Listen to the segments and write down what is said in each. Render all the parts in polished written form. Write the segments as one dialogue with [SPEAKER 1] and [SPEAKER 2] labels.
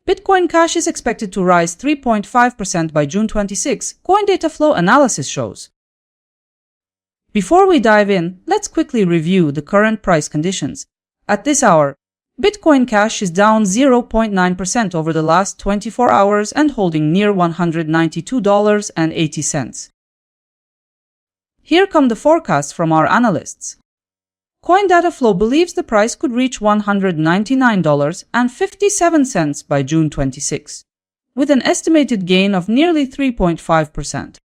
[SPEAKER 1] Bitcoin Cash is expected to rise 3.5% by June 26, coin data flow analysis shows. Before we dive in, let's quickly review the current price conditions. At this hour, Bitcoin Cash is down 0.9% over the last 24 hours and holding near $192.80. Here come the forecasts from our analysts. Coin data flow believes the price could reach $199.57 by June 26, with an estimated gain of nearly 3.5%.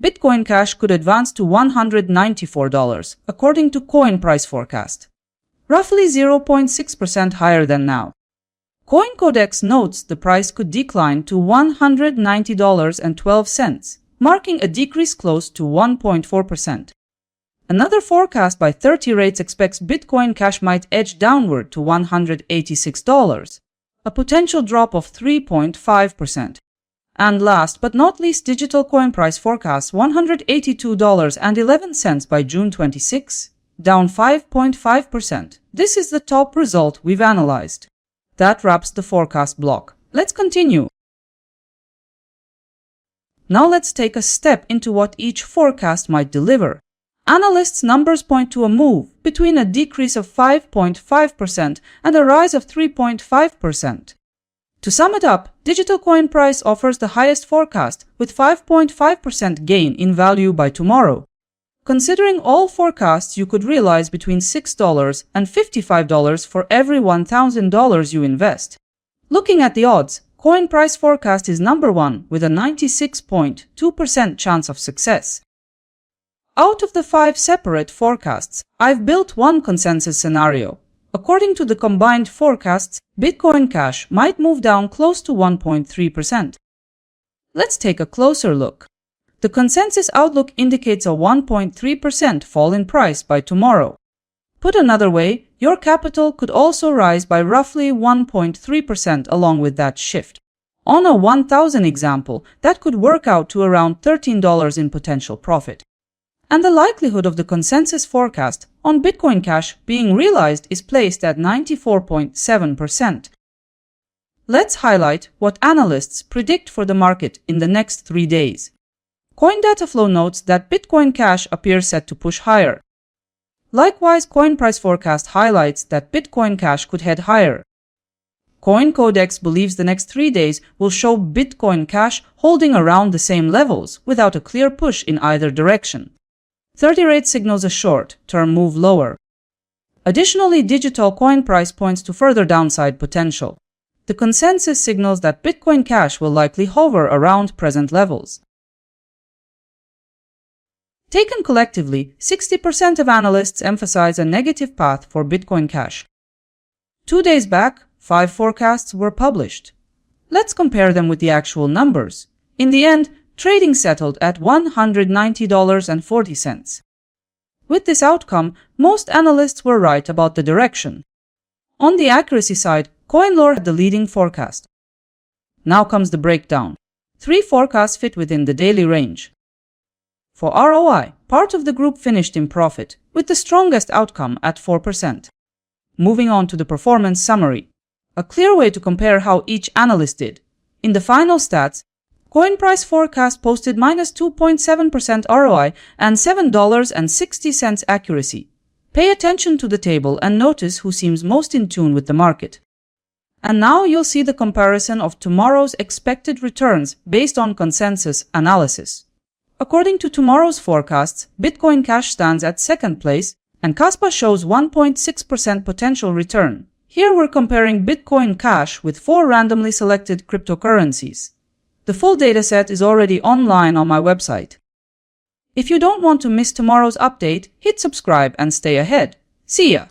[SPEAKER 1] Bitcoin Cash could advance to $194, according to Coin Price Forecast, roughly 0.6% higher than now. CoinCodex notes the price could decline to $190.12, marking a decrease close to 1.4%. Another forecast by 30 Rates expects Bitcoin Cash might edge downward to $186, a potential drop of 3.5%. And last but not least, Digital Coin Price forecasts $182.11 by June 26, down 5.5%. This is the top result we've analyzed. That wraps the forecast block. Let's continue. Now let's take a step into what each forecast might deliver. Analysts' numbers point to a move between a decrease of 5.5% and a rise of 3.5%. To sum it up, Digital Coin Price offers the highest forecast with 5.5% gain in value by tomorrow. Considering all forecasts, you could realize between $6 and $55 for every $1,000 you invest. Looking at the odds, Coin Price Forecast is number one with a 96.2% chance of success. Out of the 5 separate forecasts, I've built one consensus scenario. According to the combined forecasts, Bitcoin Cash might move down close to 1.3%. Let's take a closer look. The consensus outlook indicates a 1.3% fall in price by tomorrow. Put another way, your capital could also rise by roughly 1.3% along with that shift. On a 1,000 example, that could work out to around $13 in potential profit. And the likelihood of the consensus forecast on Bitcoin Cash being realized is placed at 94.7%. Let's highlight what analysts predict for the market in the next 3 days. CoinDataFlow notes that Bitcoin Cash appears set to push higher. Likewise, Coin Price Forecast highlights that Bitcoin Cash could head higher. CoinCodex believes the next 3 days will show Bitcoin Cash holding around the same levels without a clear push in either direction. 30 Rate signals a short-term move lower. Additionally, Digital Coin Price points to further downside potential. The consensus signals that Bitcoin Cash will likely hover around present levels. Taken collectively, 60% of analysts emphasize a negative path for Bitcoin Cash. 2 days back, 5 forecasts were published. Let's compare them with the actual numbers. In the end, trading settled at $190.40. With this outcome, most analysts were right about the direction. On the accuracy side, CoinLore had the leading forecast. Now comes the breakdown. 3 forecasts fit within the daily range. For ROI, part of the group finished in profit, with the strongest outcome at 4%. Moving on to the performance summary. A clear way to compare how each analyst did. In the final stats, Coin Price Forecast posted minus 2.7% ROI and $7.60 accuracy. Pay attention to the table and notice who seems most in tune with the market. And now you'll see the comparison of tomorrow's expected returns based on consensus analysis. According to tomorrow's forecasts, Bitcoin Cash stands at second place, and Kaspa shows 1.6% potential return. Here we're comparing Bitcoin Cash with 4 randomly selected cryptocurrencies. The full dataset is already online on my website. If you don't want to miss tomorrow's update, hit subscribe and stay ahead. See ya!